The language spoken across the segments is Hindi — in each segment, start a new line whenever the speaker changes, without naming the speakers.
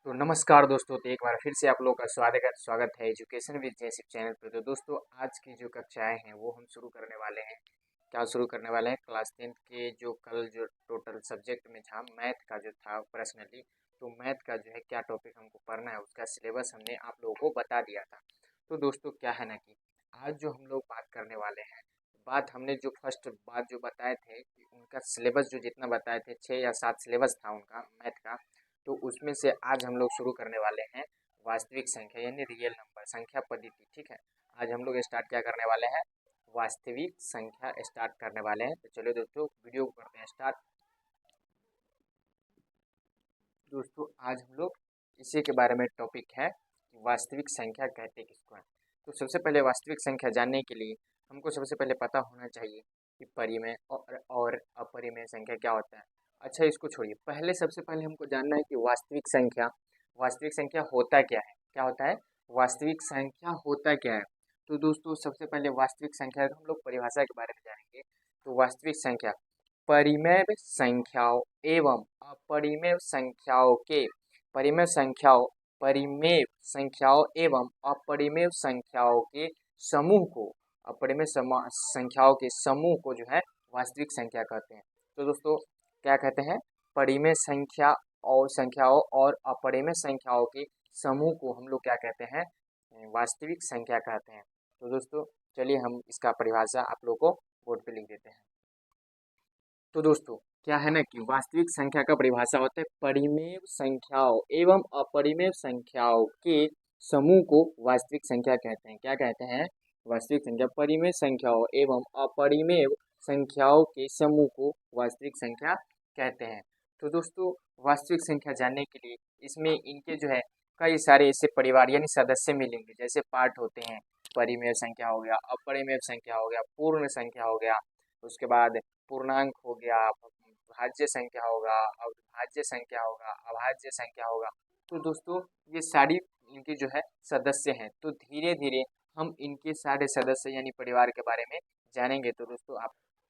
तो नमस्कार दोस्तों, तो एक बार फिर से आप लोगों का स्वागत है एजुकेशन विद जयसिप चैनल पर। तो दोस्तों, आज की जो कक्षाएं हैं वो हम शुरू करने वाले हैं। क्या शुरू करने वाले हैं? क्लास 10th के जो कल जो टोटल सब्जेक्ट में था मैथ का जो था पर्सनली, तो मैथ का जो है क्या टॉपिक हमको पढ़ना है उसका सिलेबस हमने आप लोगों को बता दिया था। तो दोस्तों, क्या है ना कि आज जो हम लोग बात करने वाले हैं, बात हमने जो फर्स्ट बात जो बताए थे कि उनका सिलेबस जो जितना बताए थे 6 या 7 सिलेबस था उनका मैथ का। तो उसमें से आज हम लोग शुरू करने वाले हैं वास्तविक संख्या यानी रियल नंबर संख्या पद्धति। ठीक है, आज हम लोग स्टार्ट क्या करने वाले हैं? वास्तविक संख्या स्टार्ट करने वाले हैं। तो चलिए दोस्तों, वीडियो को करते हैं स्टार्ट। दोस्तों, आज हम लोग इसी के बारे में टॉपिक है कि वास्तविक संख्या कहते किसको है। तो सबसे पहले वास्तविक संख्या जानने के लिए हमको सबसे पहले पता होना चाहिए कि परिमेय और अपरिमेय संख्या क्या होता है। अच्छा, इसको छोड़िए, पहले सबसे पहले हमको जानना है कि वास्तविक संख्या होता क्या है। क्या होता है? वास्तविक संख्या होता क्या है। तो दोस्तों, सबसे पहले वास्तविक संख्या हम लोग परिभाषा के बारे में जानेंगे। तो वास्तविक संख्या परिमेय संख्याओं एवं अपरिमेय संख्याओं के परिमेय संख्याओं एवं अपरिमेय संख्याओं के समूह को संख्याओं के समूह को जो है वास्तविक संख्या कहते हैं। तो दोस्तों, क्या कहते हैं? परिमेय संख्या और संख्याओं और अपरिमेय संख्याओं के समूह को हम लोग क्या कहते हैं? वास्तविक संख्या कहते हैं। तो दोस्तों, चलिए हम इसका परिभाषा आप लोग को बोर्ड पे लिख देते हैं। तो दोस्तों, क्या है ना कि वास्तविक संख्या का परिभाषा होता है परिमेय संख्याओं एवं अपरिमेय संख्याओं के समूह को वास्तविक संख्या कहते हैं। क्या कहते हैं? वास्तविक संख्या परिमेय संख्याओं एवं अपरिमेय संख्याओं के समूह को वास्तविक संख्या कहते हैं। तो दोस्तों, वास्तविक संख्या जानने के लिए इसमें इनके जो है कई सारे ऐसे परिवार यानी सदस्य मिलेंगे, जैसे पार्ट होते हैं। परिमेय संख्या हो गया, अपरिमेय संख्या हो गया, पूर्ण संख्या हो गया, उसके बाद पूर्णांक हो गया, भाज्य संख्या होगा, अविभाज्य संख्या होगा, अभाज्य संख्या होगा। तो दोस्तों, ये सारी इनके जो है सदस्य हैं। तो धीरे धीरे हम इनके सारे सदस्य यानी परिवार के बारे में जानेंगे। तो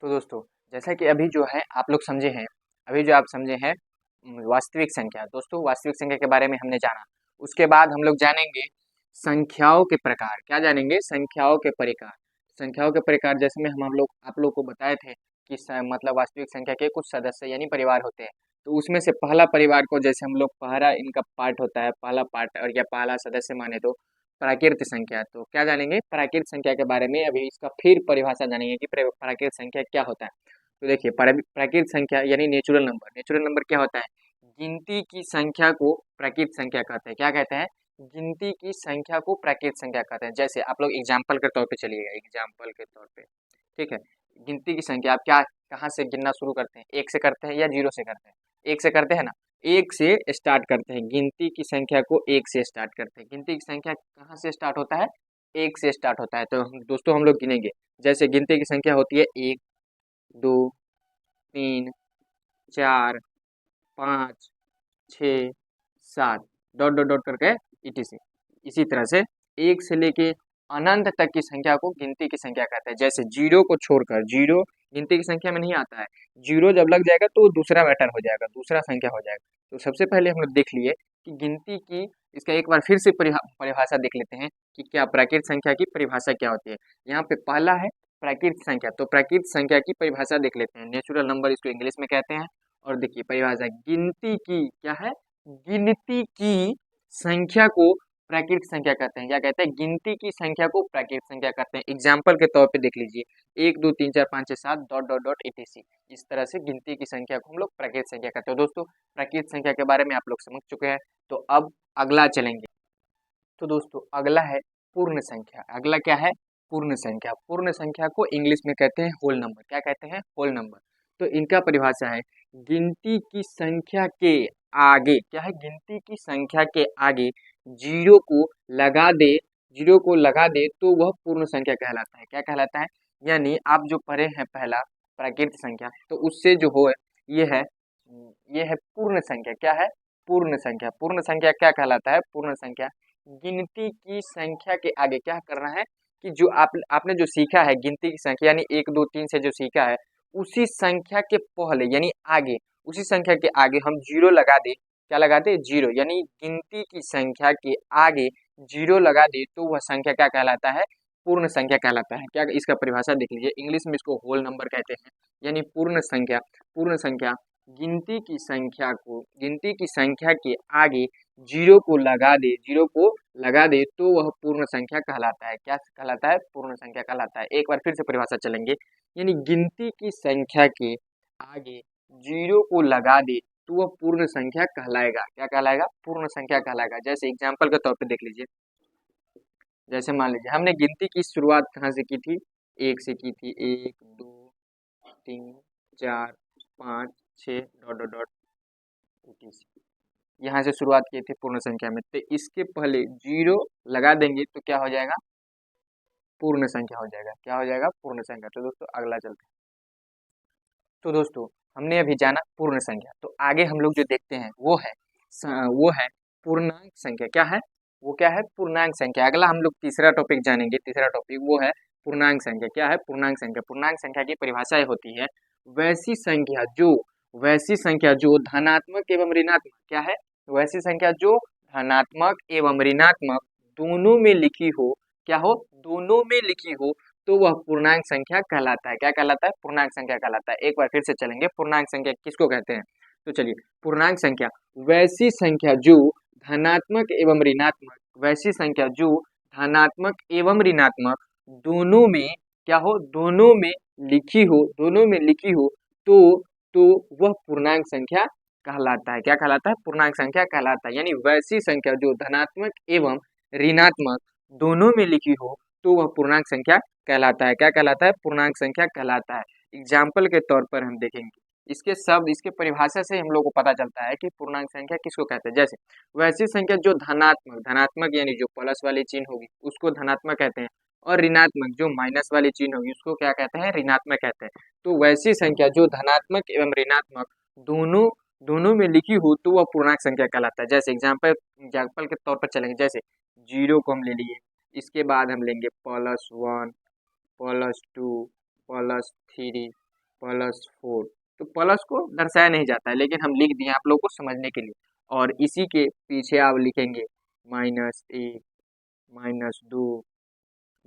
दोस्तों, जैसा कि अभी जो है आप लोग समझे हैं, अभी जो आप समझे हैं वास्तविक संख्या। दोस्तों, वास्तविक संख्या के बारे में हमने जाना। उसके बाद हम लोग जानेंगे संख्याओं के प्रकार। क्या जानेंगे? संख्याओं के प्रकार। संख्याओं के प्रकार जैसे में हम आप लोग को बताए थे कि मतलब वास्तविक संख्या के कुछ सदस्य यानी परिवार होते हैं। तो उसमें से पहला परिवार को जैसे हम लोग पहला इनका पार्ट होता है, पहला पार्ट और या पहला सदस्य माने तो प्राकृत संख्या। तो क्या जानेंगे? प्राकृत संख्या के बारे में अभी इसका फिर परिभाषा जानेंगे कि प्राकृत संख्या क्या होता है। तो देखिए, प्राकृत संख्या यानी नेचुरल नंबर। नेचुरल नंबर क्या होता है? गिनती की संख्या को प्राकृत संख्या कहते हैं। क्या कहते हैं? गिनती की संख्या को प्राकृत संख्या कहते हैं। जैसे आप लोग एग्जाम्पल के तौर पे चलिएगा, एग्जाम्पल के तौर पे, ठीक है। गिनती की संख्या आप क्या कहाँ से गिनना शुरू करते हैं? 1 से करते हैं या 0 से करते हैं? 1 से करते हैं ना, 1 से स्टार्ट करते हैं। गिनती की संख्या को 1 से स्टार्ट करते हैं। गिनती की संख्या कहाँ से स्टार्ट होता है? 1 से स्टार्ट होता है। तो दोस्तों, हम लोग गिनेंगे। जैसे गिनती की संख्या होती है 1, 2, 3, 4, 5, 6, 7, डॉट डॉट डॉट करके etc। इसी तरह से 1 से लेके अनंत तक की संख्या को गिनती की संख्या कहते हैं। जैसे 0 को छोड़कर, 0 गिनती की संख्या में नहीं आता है। 0 जब लग जाएगा तो दूसरा मैटर हो जाएगा, दूसरा संख्या हो जाएगा। तो सबसे पहले हम लोग देख लिए कि गिनती की, इसका एक बार फिर से परिभाषा देख लेते हैं कि क्या प्राकृत संख्या की परिभाषा क्या होती है। यहाँ पे पहला है प्राकृत संख्या। तो प्राकृत संख्या की परिभाषा देख लेते हैं। नेचुरल नंबर इसको इंग्लिश में कहते हैं। और देखिए परिभाषा, गिनती की क्या है? गिनती की संख्या को प्राकृत संख्या कहते हैं। क्या कहते हैं? गिनती की संख्या को प्राकृत संख्या कहते हैं। एग्जाम्पल के तौर पे देख लीजिए, 1, 2, 3, 4, 5, 6, 7, डॉट डॉट डॉट etc। इस तरह से गिनती की संख्या को हम लोग प्राकृत संख्या कहते हैं। दोस्तों, प्राकृत संख्या के बारे में आप लोग समझ चुके हैं। तो अब अगला चलेंगे। तो दोस्तों, अगला है पूर्ण संख्या। अगला क्या है? पूर्ण संख्या। पूर्ण संख्या को इंग्लिश में कहते हैं होल नंबर। क्या कहते हैं? Whole number. तो इनका परिभाषा है, गिनती की संख्या के आगे, क्या है? गिनती की संख्या के आगे जीरो को लगा दे, जीरो को लगा दे तो वह पूर्ण संख्या कहलाता है। क्या कहलाता है? यानी आप जो पढ़े हैं पहला प्राकृत संख्या, तो उससे जो हो ये है ये है पूर्ण संख्या। क्या है? पूर्ण संख्या। पूर्ण संख्या क्या कहलाता है? पूर्ण संख्या गिनती की संख्या के आगे क्या करना है कि जो आपने जो सीखा है गिनती की संख्या यानी 1, 2, 3 से जो सीखा है, उसी संख्या के पहले यानी आगे, उसी संख्या के आगे हम जीरो लगा दें क्या लगाते, जीरो, यानी गिनती की संख्या के आगे जीरो लगा दे तो वह संख्या क्या कहलाता है, पूर्ण संख्या कहलाता है। क्या, इसका परिभाषा देख लीजिए, इंग्लिश में इसको होल नंबर कहते हैं, यानी पूर्ण संख्या। पूर्ण संख्या गिनती की संख्या के आगे जीरो को लगा दे, जीरो को लगा दे तो वह पूर्ण संख्या कहलाता है। क्या कहलाता है, पूर्ण संख्या कहलाता है। एक बार फिर से परिभाषा चलेंगे, यानी गिनती की संख्या के आगे जीरो को लगा दे तो वह पूर्ण संख्या कहलाएगा। क्या कहलाएगा, पूर्ण संख्या कहलाएगा। जैसे एग्जाम्पल के तौर पे देख लीजिए, जैसे मान लीजिए हमने गिनती की शुरुआत कहाँ से की थी, एक से की थी, 1 2 3 4 5 6 डॉट डॉट डॉट यहाँ से शुरुआत की थी पूर्ण संख्या में, तो इसके पहले जीरो लगा देंगे तो क्या हो जाएगा, पूर्ण संख्या हो जाएगा। क्या हो जाएगा, पूर्ण संख्या। तो दोस्तों अगला चलते हैं। तो दोस्तों हमने अभी जाना पूर्ण संख्या, तो आगे हम लोग जो देखते हैं वो है पूर्णांक संख्या। क्या है, वो क्या है, पूर्णांक संख्या। अगला हम लोग तीसरा टॉपिक जानेंगे, तीसरा टॉपिक वो है पूर्णांक संख्या। क्या है, पूर्णांक संख्या। पूर्णांक संख्या की परिभाषा होती है वैसी संख्या जो धनात्मक एवं ऋणात्मक, क्या है, वैसी संख्या जो धनात्मक एवं ऋणात्मक दोनों में लिखी हो, क्या हो, दोनों में लिखी हो, तो वह पूर्णांक संख्या कहलाता है। क्या कहलाता है, पूर्णांक संख्या कहलाता है। एक बार फिर से चलेंगे, पूर्णांक संख्या किसको कहते हैं। तो चलिए, पूर्णांक संख्या वैसी संख्या जो धनात्मक एवं ऋणात्मक, वैसी संख्या जो धनात्मक एवं ऋणात्मक दोनों में, क्या हो, दोनों में लिखी हो, दोनों में लिखी हो, तो वह पूर्णांक संख्या कहलाता है। क्या कहलाता है, पूर्णांक संख्या कहलाता है। यानी वैसी संख्या जो धनात्मक एवं ऋणात्मक दोनों में लिखी हो तो वह पूर्णांक संख्या कहलाता है। क्या कहलाता है, पूर्णांक संख्या कहलाता है। एग्जाम्पल के तौर पर हम देखेंगे, इसके परिभाषा से हम लोग को पता चलता है कि पूर्णांक संख्या किसको कहते हैं। जैसे वैसी संख्या जो धनात्मक यानी जो प्लस वाली चिन्ह होगी उसको धनात्मक कहते हैं, और ऋणात्मक जो माइनस वाली चिन्ह होगी उसको क्या कहते हैं, ऋणात्मक कहते हैं। तो वैसी संख्या जो धनात्मक एवं ऋणात्मक दोनों में लिखी हो तो वह पूर्णांक संख्या कहलाता है। जैसे एग्जाम्पल के तौर पर चलेंगे, जैसे जीरो को हम ले लिए, इसके बाद हम लेंगे +1 +2 +3 +4। तो प्लस को दर्शाया नहीं जाता है, लेकिन हम लिख दिए आप लोगों को समझने के लिए। और इसी के पीछे आप लिखेंगे -1 -2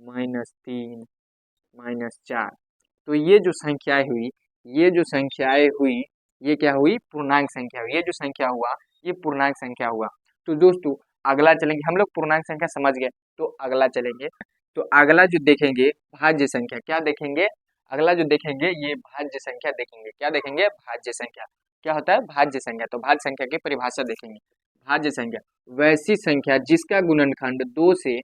-3 -4। तो ये जो संख्याएं हुई ये क्या हुई, पूर्णांक संख्या हुई। ये जो संख्या हुआ ये पूर्णांक संख्या हुआ। तो दोस्तों अगला चलेंगे, हम लोग पूर्णांक संख्या समझ गए, तो अगला चलेंगे। तो अगला जो देखेंगे भाज्य संख्या। क्या देखेंगे, अगला जो देखेंगे ये भाज्य संख्या देखेंगे। क्या देखेंगे, भाज्य संख्या। क्या होता है, भाज्य संख्या। तो भाज्य संख्या की परिभाषा देखेंगे। भाज्य संख्या वैसी संख्या जिसका गुणनखंड 2 से,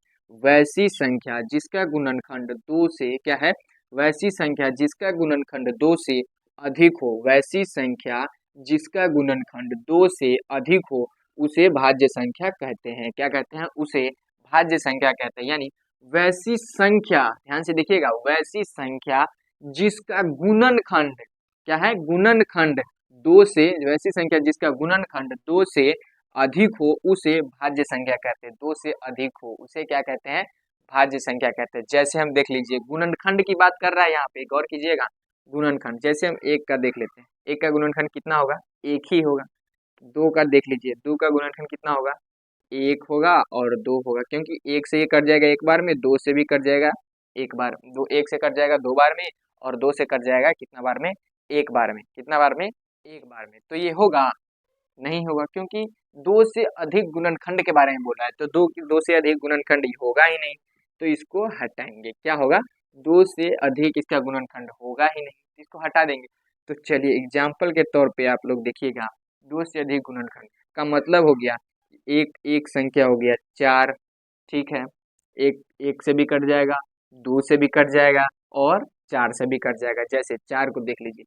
वैसी संख्या जिसका गुणनखंड 2 से, क्या है, वैसी संख्या जिसका गुणनखंड 2 से अधिक हो, वैसी संख्या जिसका गुणनखंड 2 से अधिक हो उसे भाज्य संख्या कहते हैं। क्या कहते हैं, उसे भाज्य संख्या कहते हैं। यानी वैसी संख्या, ध्यान से देखिएगा, वैसी संख्या जिसका गुणनखंड, क्या है, गुणनखंड 2 से, वैसी संख्या जिसका गुणनखंड 2 से अधिक हो उसे भाज्य संख्या कहते हैं। 2 से अधिक हो उसे क्या कहते हैं, भाज्य संख्या कहते हैं। जैसे हम देख लीजिए, गुणनखंड की बात कर रहा है यहाँ पे, गौर कीजिएगा, गुणनखंड। जैसे हम 1 का देख लेते हैं, 1 का गुणनखंड कितना होगा, 1 ही होगा। 2 का देख लीजिए, 2 का गुणनखंड कितना होगा, 1 होगा और 2 होगा, क्योंकि 1 से ये कट जाएगा एक बार में, 2 से भी कट जाएगा एक बार, 1 से कट जाएगा 2 बार में, और 2 से कट जाएगा कितना बार में, एक बार में। कितना बार में, एक बार में। तो ये होगा, नहीं होगा, क्योंकि 2 से अधिक गुणनखंड के बारे में बोल रहा है, तो 2 से अधिक गुणनखंड होगा ही नहीं, तो इसको हटाएंगे। क्या होगा, 2 से अधिक इसका गुणनखंड होगा ही नहीं, इसको हटा देंगे। तो चलिए एग्जाम्पल के तौर पे आप लोग देखिएगा, 2 से अधिक गुणनखंड का मतलब हो गया एक संख्या हो गया 4, ठीक है, एक से भी कट जाएगा, 2 से भी कट जाएगा और 4 से भी कट जाएगा। जैसे 4 को देख लीजिए,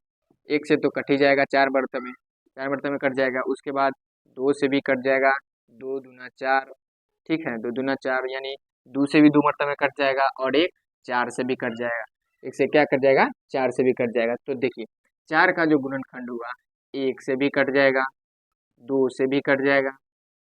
1 से तो कट ही जाएगा, 4 मरतबे कट जाएगा। उसके बाद 2 से भी कट जाएगा, 2 दूना 4, ठीक है, 2 दूना 4, यानी 2 से भी 2 मरतबे कट जाएगा, और एक 4 से भी कट जाएगा। एक से क्या कट जाएगा, 4 से भी कट जाएगा। तो देखिए 4 का जो गुणनखंड हुआ 1 से भी कट जाएगा, 2 से भी कट जाएगा,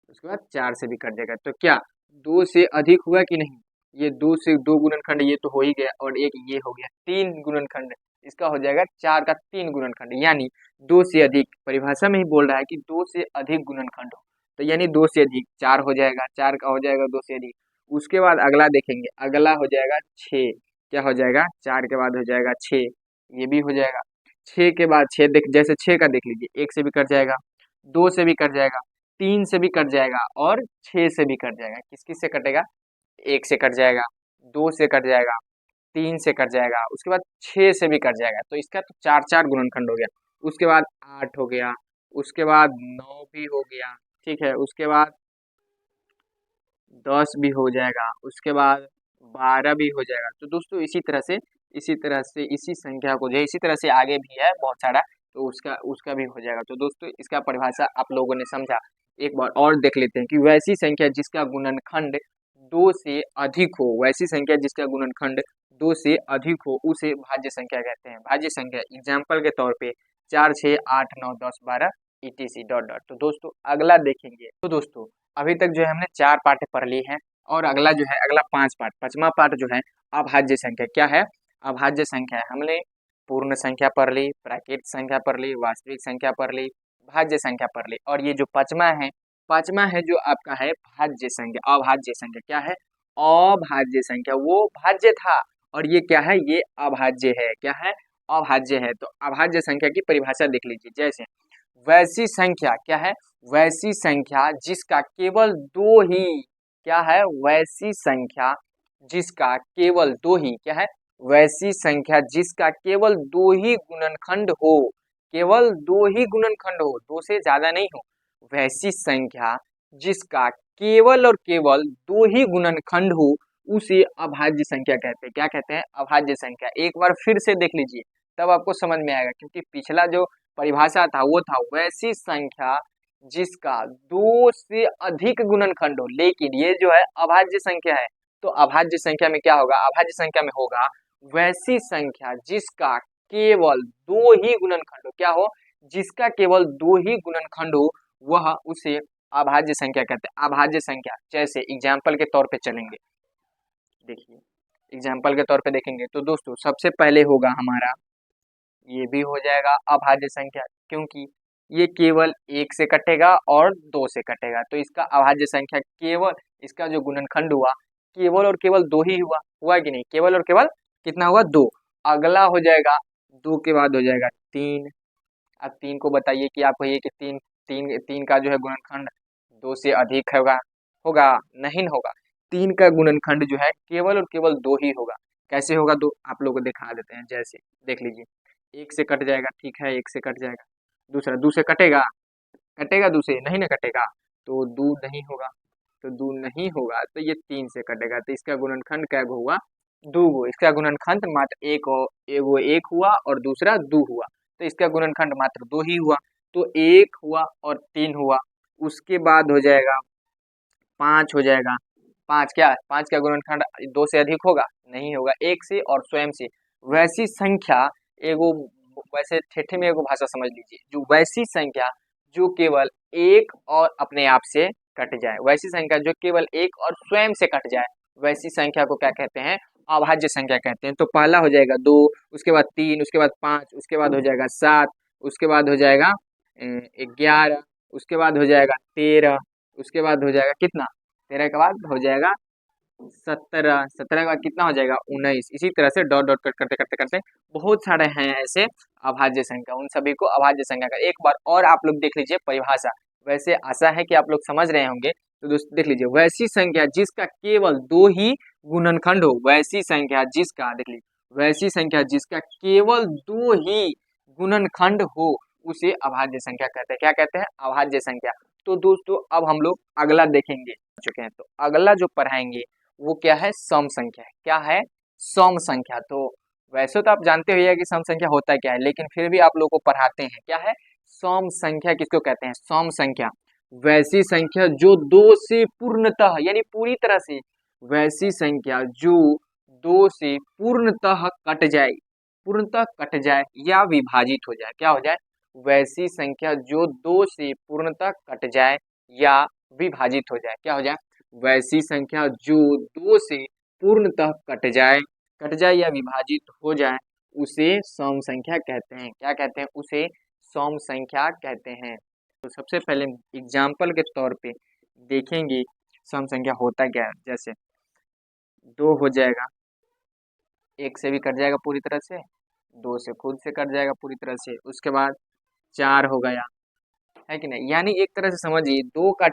उसके बाद 4 से भी कट जाएगा। तो क्या 2 से अधिक हुआ कि नहीं, ये 2 से 2 गुणनखंड ये तो हो ही गया, और एक ये हो गया, 3 गुणनखंड इसका हो जाएगा 4 का 3 गुणनखंड, यानी 2 से अधिक, परिभाषा में ही बोल रहा है कि 2 से अधिक गुणनखंड हो, तो यानी 2 से अधिक 4 हो जाएगा, 4 का हो जाएगा 2 से अधिक। उसके बाद अगला देखेंगे, अगला हो जाएगा 6, क्या हो जाएगा 4 के बाद हो जाएगा 6, ये भी हो जाएगा। 6 के बाद 6 देख, जैसे 6 का देख लीजिए, 1 से भी कट जाएगा, 2 से भी कट जाएगा, 3 से भी कट जाएगा और 6 से भी कट जाएगा। किस किस से कटेगा, 1 से कट जाएगा, 2 से कट जाएगा, 3 से कट जाएगा, उसके बाद 6 से भी कट जाएगा, तो इसका तो 4 गुणनखंड हो गया। उसके बाद 8 हो गया, उसके बाद 9 भी हो गया, ठीक है, उसके बाद 10 भी हो जाएगा, उसके बाद 12 भी हो जाएगा। तो दोस्तों इसी तरह से इसी संख्या को जो है, इसी तरह से आगे भी है बहुत सारा, तो उसका उसका भी हो जाएगा। तो दोस्तों इसका परिभाषा आप लोगों ने समझा, एक बार और देख लेते हैं कि वैसी संख्या जिसका गुणनखंड 2 से अधिक हो, वैसी संख्या जिसका गुणनखंड 2 से अधिक हो उसे भाज्य संख्या कहते हैं। भाज्य संख्या एग्जाम्पल के तौर पे 4, 6, 8, 9, 10, 12 etc डॉट डॉट। तो दोस्तों अगला देखेंगे, तो दोस्तों अभी तक जो है हमने 4 पार्ट पढ़ ली है, और अगला जो है अगला 5 पार्ट, 5वां पार्ट जो है अभाज्य संख्या। क्या है अभाज्य संख्या? है हमने पूर्ण संख्या पढ़ ली, प्राकृत संख्या पढ़ ली, वास्तविक संख्या पढ़ ली, भाज्य संख्या पढ़ ली, और ये जो 5वां है जो आपका है भाज्य संख्या, अभाज्य संख्या। क्या है अभाज्य संख्या? वो भाज्य था और ये क्या है, ये अभाज्य है। क्या है अभाज्य है। तो अभाज्य संख्या की परिभाषा देख लीजिए, जैसे वैसी संख्या, क्या है वैसी संख्या जिसका केवल 2 ही, क्या है वैसी संख्या जिसका केवल 2 ही, क्या है वैसी संख्या जिसका केवल 2 ही गुणनखंड हो, केवल 2 ही गुणनखंड हो, 2 से ज्यादा नहीं हो। वैसी संख्या जिसका केवल और केवल 2 ही गुणनखंड हो उसे अभाज्य संख्या कहते हैं। क्या कहते हैं अभाज्य संख्या। एक बार फिर से देख लीजिए तब आपको समझ में आएगा, क्योंकि पिछला जो परिभाषा था वो था वैसी संख्या जिसका 2 से अधिक गुणनखंड हो, लेकिन ये जो है अभाज्य संख्या है। तो अभाज्य संख्या में क्या होगा, अभाज्य संख्या में होगा वैसी संख्या जिसका केवल 2 ही गुणनखंड हो। क्या हो, जिसका केवल 2 ही गुणनखंड हो, वह उसे अभाज्य संख्या कहते हैं। अभाज्य संख्या जैसे एग्जाम्पल के तौर पे चलेंगे, देखिए एग्जाम्पल के तौर पे देखेंगे तो दोस्तों सबसे पहले होगा हमारा, ये भी हो जाएगा अभाज्य संख्या, क्योंकि ये केवल 1 से कटेगा और 2 से कटेगा, तो इसका अभाज्य संख्या केवल, इसका जो गुणनखंड हुआ केवल और केवल 2 ही हुआ कि नहीं, केवल और केवल कितना हुआ 2। अगला हो जाएगा 2 के बाद हो जाएगा 3। अब 3 को बताइए कि आप कहिए कि 3 का जो है गुणनखंड 2 से अधिक होगा, होगा नहीं होगा। 3 का गुणनखंड जो है केवल और केवल 2 ही होगा। कैसे होगा 2, आप लोगों को दिखा देते हैं। जैसे देख लीजिए 1 से कट जाएगा, ठीक है 1 से कट जाएगा, दूसरा 2 से कटेगा, कटेगा 2 से नहीं ना कटेगा, तो 2 नहीं होगा, तो 2 नहीं होगा तो ये 3 से कटेगा, तो इसका गुणनखंड क्या हुआ 2 गो। इसका गुणनखंड मात्र एक हो, एगो 1 हुआ और दूसरा 2 हुआ, तो इसका गुणनखंड मात्र 2 ही हुआ, तो 1 हुआ और 3 हुआ। उसके बाद हो जाएगा 5 हो जाएगा, 5 का गुणनखंड 2 से अधिक होगा नहीं होगा, 1 से और स्वयं से। वैसी संख्या एगो, वैसे ठेठे में एगो भाषा समझ लीजिए, जो वैसी संख्या जो केवल 1 और अपने आप से कट जाए, वैसी संख्या जो केवल 1 और स्वयं से कट जाए, वैसी संख्या को क्या कहते हैं अभाज्य संख्या कहते हैं। तो पहला हो जाएगा 2, उसके बाद 3, उसके बाद 5, उसके बाद हो जाएगा 7, उसके बाद हो जाएगा 11, उसके बाद हो जाएगा 13, उसके बाद हो जाएगा कितना 13 के बाद हो जाएगा 17, 17 के बाद कितना हो जाएगा 19। इसी तरह से डॉट डॉट कट करते करते करते बहुत सारे हैं ऐसे अभाज्य संख्या, उन सभी को अभाज्य संख्या का एक बार और आप लोग देख लीजिए परिभाषा। वैसे आशा है कि आप लोग समझ रहे होंगे। तो दोस्तों देख लीजिए, वैसी संख्या जिसका केवल 2 ही गुणनखंड हो, वैसी संख्या जिसका, देख लीजिए वैसी संख्या जिसका केवल 2 ही गुणनखंड हो उसे अभाज्य संख्या कहते हैं। क्या कहते हैं अभाज्य संख्या। तो दोस्तों अब हम लोग अगला देखेंगे चुके हैं, तो अगला जो पढ़ाएंगे वो क्या है सम संख्या है। क्या है सम संख्या। तो वैसे तो आप जानते हुए कि सम संख्या होता क्या है, लेकिन फिर भी आप लोग को पढ़ाते हैं। क्या है सम संख्या, किसको कहते हैं सम संख्या। वैसी संख्या जो 2 से पूर्णतः यानी पूरी तरह से, वैसी संख्या जो 2 से पूर्णतः कट जाए, पूर्णतः कट जाए या विभाजित हो जाए। क्या हो जाए वैसी संख्या जो 2 से पूर्णतः कट जाए या विभाजित हो जाए। क्या हो जाए वैसी संख्या जो 2 से पूर्णतः कट जाए या विभाजित हो जाए उसे सम संख्या कहते हैं। क्या कहते हैं? उसे सम संख्या कहते हैं। तो सबसे पहले एग्जाम्पल के तौर पे देखेंगे सम संख्या होता क्या है। जैसे 2 हो जाएगा, 1 से भी कट जाएगा पूरी तरह से, 2 से खुद से कट जाएगा पूरी तरह से। उसके बाद 4 हो गया, है कि नहीं। यानी एक तरह से समझिए 2 का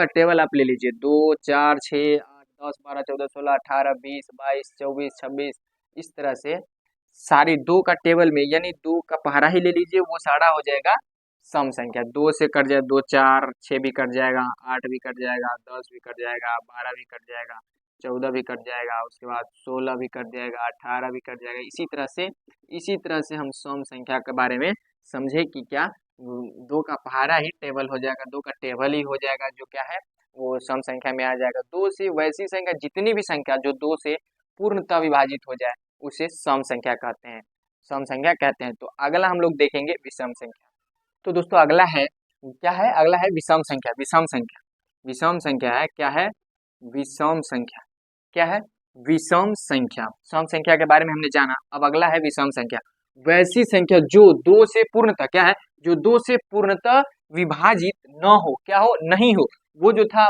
टेबल आप ले लीजिए, 2 4 6 8 10 12 14 16 18 20 22 24 26, इस तरह से सारी 2 का टेबल में, यानी 2 का पहाड़ा ही ले लीजिए, वो सारा हो जाएगा सम संख्या। 2 से कट जाए 2 4, 6 भी कट जाएगा, 8 भी कट जाएगा, 10 भी कट जाएगा, 12 भी कट जाएगा, 14 भी कट जाएगा, उसके बाद 16 भी कट जाएगा, 18 भी कट जाएगा। इसी तरह से हम सम संख्या के बारे में समझे कि क्या 2 का पहाड़ा ही टेबल हो जाएगा, 2 का टेबल ही हो जाएगा, जो क्या है वो सम संख्या में आ जाएगा। 2 से वैसी संख्या, जितनी भी संख्या जो 2 से पूर्णतः विभाजित हो जाए उसे सम संख्या कहते हैं, सम संख्या कहते हैं। तो अगला हम लोग देखेंगे विषम संख्या। तो दोस्तों अगला है क्या है? अगला है विषम संख्या। विषम संख्या है क्या है? विषम संख्या क्या है? विषम संख्या। सम संख्या के बारे में हमने जाना, अब अगला है विषम संख्या। वैसी संख्या जो 2 से पूर्णतः क्या है? जो 2 से पूर्णतः विभाजित न हो, क्या हो? नहीं हो। वो जो था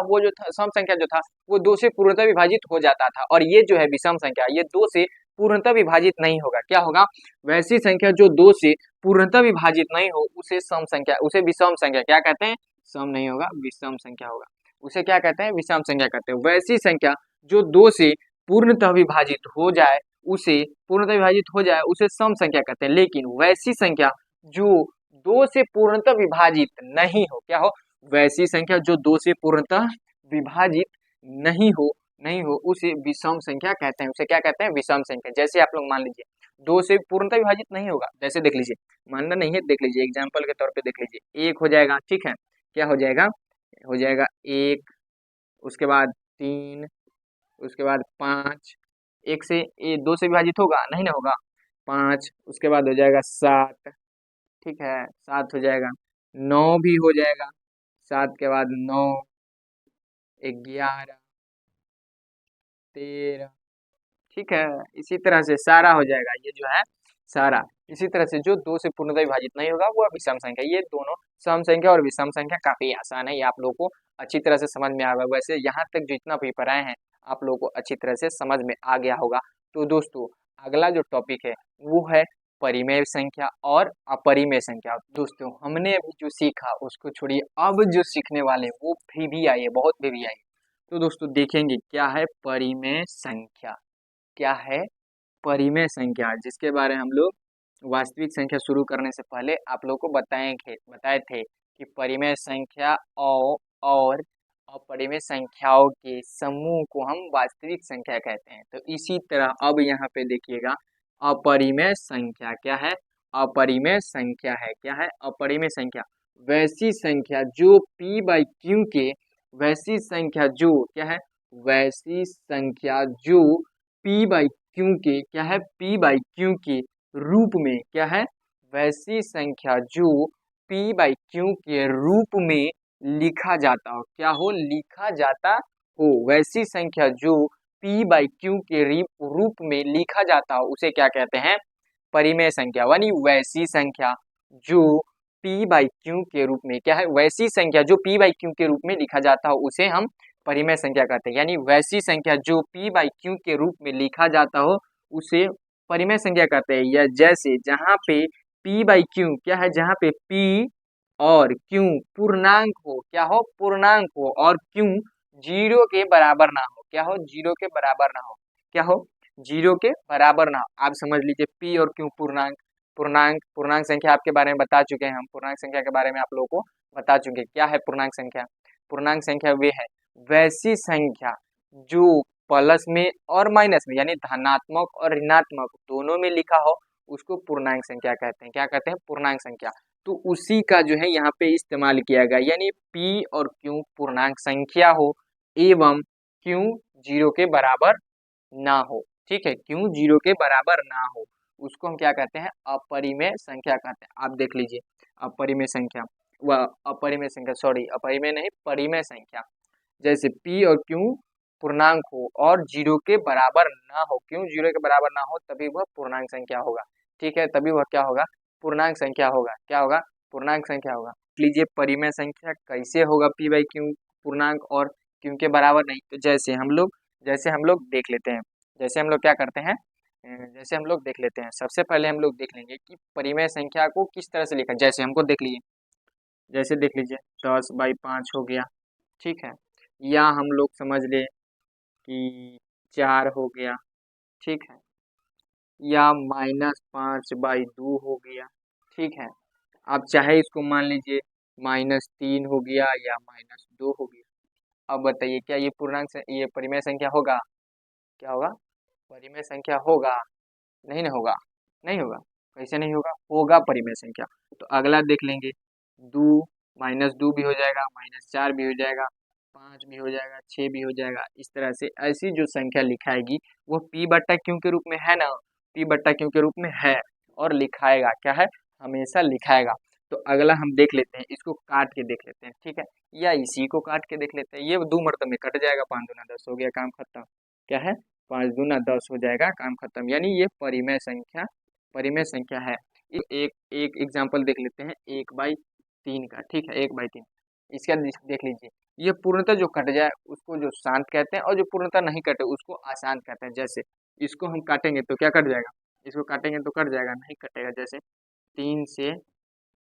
सम संख्या जो था वो 2 से पूर्णतः विभाजित हो जाता था, और ये जो है विषम संख्या, ये 2 से पूर्णतः विभाजित नहीं होगा। क्या होगा? वैसी संख्या जो 2 से पूर्णतः विभाजित नहीं हो उसे सम संख्या, उसे विषम संख्या क्या कहते हैं? सम नहीं होगा, विषम संख्या होगा। उसे क्या कहते हैं? विषम संख्या कहते हैं। वैसी संख्या जो 2 से पूर्णतः विभाजित हो जाए उसे सम संख्या कहते हैं। लेकिन वैसी संख्या जो 2 से पूर्णतः विभाजित नहीं हो, क्या हो? वैसी संख्या जो 2 से पूर्णतः विभाजित नहीं हो उसे विषम संख्या कहते हैं। उसे क्या कहते हैं? विषम संख्या। जैसे आप लोग मान लीजिए 2 से पूर्णतः विभाजित नहीं होगा, जैसे देख लीजिए, मानना नहीं है, देख लीजिए एग्जाम्पल के तौर पे देख लीजिए। 1 हो जाएगा, ठीक है, क्या हो जाएगा? हो जाएगा 1, उसके बाद 3, उसके बाद 5, 1 से 2 से विभाजित होगा? नहीं ना होगा। 5, उसके बाद हो जाएगा 7, ठीक है, 7 हो जाएगा, 9 भी हो जाएगा, 7 के बाद 9, 11, 13, ठीक है। इसी तरह से सारा हो जाएगा, ये जो है सारा। इसी तरह से जो 2 से पूर्णतः विभाजित नहीं होगा वो विषम संख्या। ये दोनों सम संख्या और विषम संख्या काफी आसान है, ये आप लोगों को अच्छी तरह से समझ में आ गया। वैसे यहाँ तक जितना भी पढ़ाए हैं आप लोगों को अच्छी तरह से समझ में आ गया होगा। तो दोस्तों अगला जो टॉपिक है वो है परिमेय संख्या और अपरिमेय संख्या। दोस्तों हमने अभी जो सीखा उसको छोड़िए, अब जो सीखने वाले वो भी आई है, बहुत भी आई है। तो दोस्तों देखेंगे क्या है परिमेय संख्या। क्या है परिमेय संख्या, जिसके बारे में हम लोग वास्तविक संख्या शुरू करने से पहले आप लोग को बताए थे कि परिमेय संख्या और अपरिमेय संख्याओं के समूह को हम वास्तविक संख्या कहते हैं। तो इसी तरह अब यहाँ पे देखिएगा अपरिमेय संख्या क्या है? अपरिमेय संख्या है क्या है? अपरिमेय संख्या वैसी संख्या जो p/q के, वैसी संख्या जो क्या है? वैसी संख्या जो p/q के क्या है? p/q के रूप में क्या है? वैसी संख्या जो p/q के रूप में लिखा जाता हो, क्या हो? लिखा जाता हो। वैसी संख्या जो p/q के रूप में लिखा जाता हो उसे क्या कहते हैं? परिमेय संख्या। यानी वैसी संख्या जो p/q के रूप में क्या है? वैसी संख्या जो p/q के रूप में लिखा जाता हो उसे हम परिमेय संख्या कहते हैं। यानी वैसी संख्या जो p/q के रूप में लिखा जाता हो उसे परिमेय संख्या कहते हैं। या जैसे जहाँ पे p/q क्या है? जहाँ पे p और q पूर्णांक हो, क्या हो? पूर्णांक हो, और q 0 के बराबर ना हो, क्या हो? 0 के बराबर ना हो, क्या हो? 0 के बराबर ना हो। आप समझ लीजिए p और q पूर्णांक संख्या आपके बारे में बता चुके हैं हम। पूर्णांक संख्या के बारे में आप लोगों को बता चुके हैं। क्या है पूर्णांक संख्या? पूर्णांक संख्या वे है वैसी संख्या जो प्लस में और माइनस में, यानी धनात्मक और ऋणात्मक दोनों में लिखा हो, उसको पूर्णांक संख्या कहते हैं। क्या कहते हैं? पूर्णांक संख्या। तो उसी का जो है यहाँ पे इस्तेमाल किया गया, यानी p और q पूर्णांक संख्या हो एवं q 0 के बराबर ना हो, ठीक है, q 0 के बराबर ना हो, उसको हम क्या कहते हैं? अपरिमेय संख्या कहते हैं। आप देख लीजिए अपरिमेय संख्या, वह अपरिमेय संख्या, सॉरी अपरिमेय नहीं, परिमेय संख्या। जैसे p और q पूर्णांक हो और जीरो के बराबर ना हो। क्यों जीरो के बराबर ना हो? तभी वह पूर्णांक संख्या होगा। ठीक है, तभी वह क्या होगा? पूर्णांक संख्या होगा। क्या होगा? पूर्णांक संख्या होगा। लीजिए परिमेय संख्या कैसे होगा पी बाई क्यू पूर्णांक और क्यू के बराबर नहीं। तो जैसे हम लोग देख लेते हैं, जैसे हम लोग क्या करते हैं, जैसे हम लोग देख लेते हैं। सबसे पहले हम लोग देख लेंगे कि परिमेय संख्या को किस तरह से लिखा। जैसे हमको देख लीजिए, जैसे देख लीजिए 10/5 हो गया। ठीक है, या हम लोग समझ ले कि 4 हो गया। ठीक है, या -5/2 हो गया। ठीक है, आप चाहे इसको मान लीजिए -3 हो गया या -2 हो गया। अब बताइए क्या ये ये परिमेय संख्या होगा? क्या होगा? परिमेय संख्या होगा? नहीं ना होगा, नहीं होगा। कैसे नहीं होगा? होगा परिमेय संख्या। तो अगला देख लेंगे, 2 -2 भी हो जाएगा, -4 भी हो जाएगा, 5 भी हो जाएगा, 6 भी हो जाएगा। इस तरह से ऐसी जो संख्या लिखाएगी वो p बट्टा क्यू के रूप में है ना, p बट्टा क्यू के रूप में है और लिखाएगा। क्या है? हमेशा लिखाएगा। तो अगला हम देख लेते हैं, इसको काट के देख लेते हैं। ठीक है, या इसी को काट के देख लेते हैं। ये 2 मरतबे में कट जाएगा, 5 दूना 10 हो गया, काम खत्म। क्या है? 5 दूना 10 हो जाएगा, काम खत्म। यानी ये परिमेय संख्या है। एक एक एग्जाम्पल देख लेते हैं 1/3 का। ठीक है, 1/3 इसका देख लीजिए। ये पूर्णतः जो कट जाए उसको जो शांत कहते हैं और जो पूर्णतः नहीं कटे उसको अशांत कहते हैं। जैसे इसको हम काटेंगे तो क्या कट जाएगा? इसको काटेंगे तो कट जाएगा, नहीं कटेगा। जैसे 3 से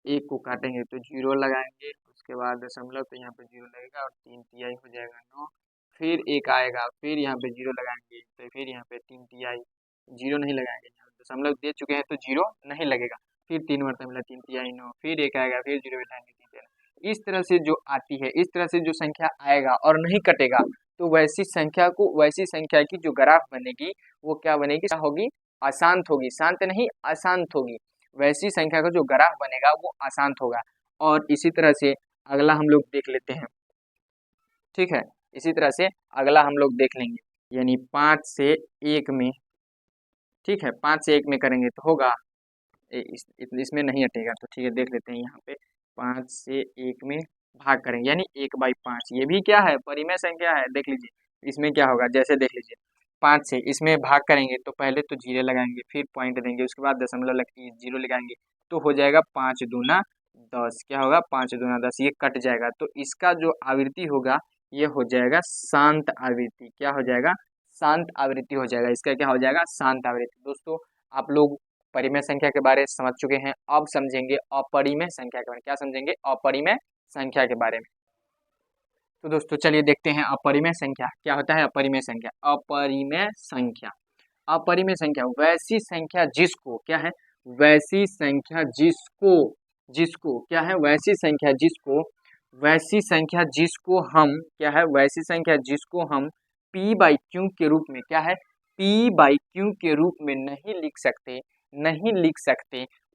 1 को काटेंगे तो 0 लगाएंगे, उसके बाद दशमलव तो यहाँ पे 0 लगेगा और 3 तिहाई हो जाएगा 9। फिर 1 आएगा, फिर यहाँ पे 0 लगाएंगे तो फिर यहाँ पे 3 तिहाई, 0 नहीं लगाएंगे। यहाँ दशमलव दे चुके हैं तो 0 नहीं लगेगा। फिर 3 मरतबा मिला 3 तिहाई 9, फिर 1 आएगा, फिर 0 मिलाएंगे 3 तिहाई। इस तरह से जो आती है, इस तरह से जो संख्या आएगा और नहीं कटेगा तो वैसी संख्या की जो ग्राफ बनेगी वो क्या बनेगी? क्या होगी? अशांत होगी। शांत नहीं, अशांत होगी। वैसी संख्या का जो ग्राफ बनेगा वो अशांत होगा। और इसी तरह से अगला हम लोग देख लेते हैं। ठीक है, इसी तरह से अगला हम लोग देख लेंगे, यानी 5 से 1 में। ठीक है, 5 से 1 में करेंगे तो होगा इसमें नहीं हटेगा। तो ठीक है, देख लेते हैं यहाँ पे 5 से 1 में भाग करेंगे, यानी 1/5। ये भी क्या है? परिमेय संख्या है। देख लीजिए इसमें क्या होगा, जैसे देख लीजिए 5 से इसमें भाग करेंगे तो पहले तो 0 लगाएंगे, फिर पॉइंट देंगे, उसके बाद दशमलव लग के 0 लगाएंगे तो हो जाएगा 5 दूना 10। क्या होगा? 5 दूना 10। ये कट जाएगा तो इसका जो आवृत्ति होगा ये हो जाएगा शांत आवृत्ति। क्या हो जाएगा? शांत आवृत्ति हो जाएगा। इसका क्या हो जाएगा? शांत आवृत्ति। दोस्तों आप लोग परिमेय संख्या के बारे में समझ चुके हैं। अब समझेंगे अपरिमेय संख्या के बारे में। क्या समझेंगे? अपरिमेय संख्या के बारे में। तो दोस्तों चलिए देखते हैं अपरिमेय संख्या क्या होता है। अपरिमेय संख्या, अपरिमेय संख्या, अपरिमेय संख्या वैसी संख्या जिसको क्या है? वैसी संख्या जिसको जिसको क्या है? वैसी संख्या जिसको हम क्या है? वैसी संख्या जिसको हम p/q के रूप में क्या है? p/q के रूप में नहीं लिख सकते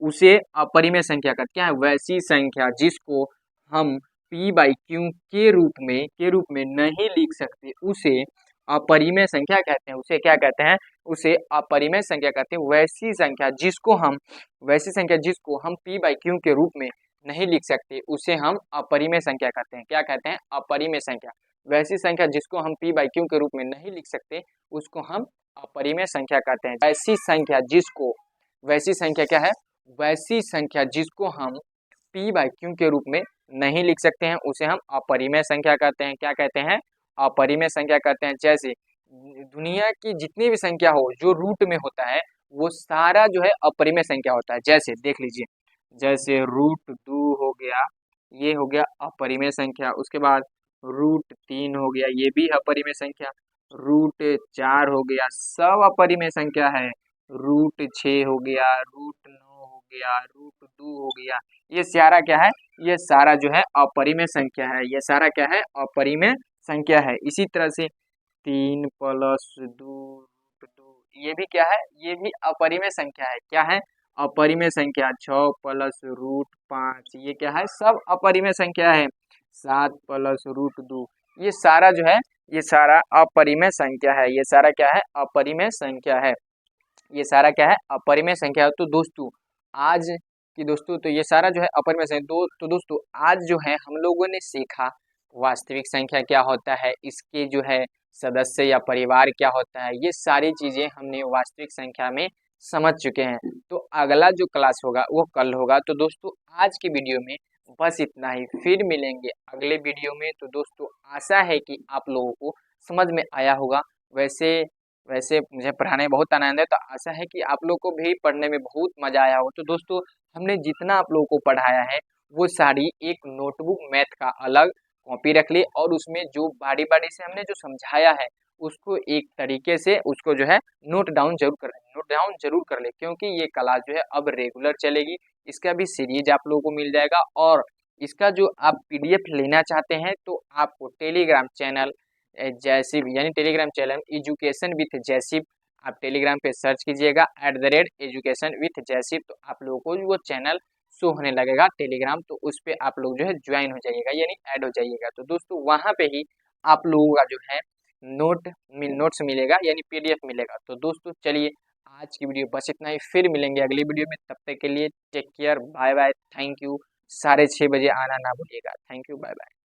उसे अपरिमेय संख्या का क्या है? वैसी संख्या जिसको हम p/q के रूप में नहीं लिख सकते उसे अपरिमेय संख्या कहते हैं। उसे क्या कहते हैं? उसे अपरिमेय संख्या कहते हैं। वैसी संख्या जिसको हम p/q के रूप में नहीं लिख सकते उसे हम अपरिमेय संख्या कहते हैं। क्या कहते हैं? अपरिमेय संख्या। वैसी संख्या जिसको हम p/q के रूप में नहीं लिख सकते उसको हम अपरिमेय संख्या कहते हैं। वैसी संख्या क्या है? वैसी संख्या जिसको हम p/q के रूप में नहीं लिख सकते हैं उसे हम अपरिमेय संख्या कहते हैं। क्या कहते हैं? अपरिमेय संख्या कहते हैं। जैसे दुनिया की जितनी भी संख्या हो जो रूट में होता है वो सारा जो है अपरिमेय संख्या होता है। जैसे देख लीजिए, जैसे √2 हो गया, ये हो गया अपरिमेय संख्या। उसके बाद √3 हो गया, ये भी अपरिमेय संख्या। √4 हो गया, सब अपरिमेय संख्या है। √6 हो गया, √9 हो गया, √2 हो गया, ये सारा क्या है? ये सारा जो है अपरिमेय संख्या है। ये सारा क्या है? अपरिमेय संख्या है। इसी तरह से 3 + 2 ये भी क्या है? ये भी अपरिमेय संख्या है। क्या है? अपरिमेय संख्या। 6 + √5 ये क्या है? सब अपरिमेय संख्या है। 7 + √2 ये सारा जो है ये सारा अपरिमेय संख्या है। ये सारा क्या है? अपरिमेय संख्या है। ये सारा क्या है? अपरिमेय संख्या है। तो दोस्तों आज तो ये सारा जो है अपरिमेय संख्या। तो दोस्तों आज जो है हम लोगों ने सीखा वास्तविक संख्या क्या होता है, इसके जो है सदस्य या परिवार क्या होता है, ये सारी चीज़ें हमने वास्तविक संख्या में समझ चुके हैं। तो अगला जो क्लास होगा वो कल होगा। तो दोस्तों आज की वीडियो में बस इतना ही, फिर मिलेंगे अगले वीडियो में। तो दोस्तों आशा है कि आप लोगों को समझ में आया होगा। वैसे वैसे मुझे पढ़ाने में बहुत आनंद है, तो आशा है कि आप लोग को भी पढ़ने में बहुत मजा आया हो। तो दोस्तों हमने जितना आप लोगों को पढ़ाया है वो सारी एक नोटबुक मैथ का अलग कॉपी रख ली, और उसमें जो बारी बारी से हमने जो समझाया है उसको एक तरीके से उसको जो है नोट डाउन जरूर कर ले, क्योंकि ये क्लास जो है अब रेगुलर चलेगी। इसका भी सीरीज आप लोगों को मिल जाएगा, और इसका जो आप पीडीएफ लेना चाहते हैं तो आपको टेलीग्राम चैनल जैसिब, यानी टेलीग्राम चैनल एजुकेशन विथ जैसिब, आप टेलीग्राम पे सर्च कीजिएगा @एजुकेशन विथ जैसिब, तो आप लोगों को वो चैनल शो होने लगेगा टेलीग्राम। तो उस पर आप लोग जो है ज्वाइन हो जाइएगा, यानी ऐड हो जाइएगा। तो दोस्तों वहाँ पे ही आप लोगों का जो है नोट्स मिलेगा, यानी पीडीएफ मिलेगा। तो दोस्तों चलिए आज की वीडियो बस इतना ही, फिर मिलेंगे अगली वीडियो में। तब तक के लिए take care, bye bye, thank you. 6:30 बजे आना ना भूलिएगा। Thank you, bye bye.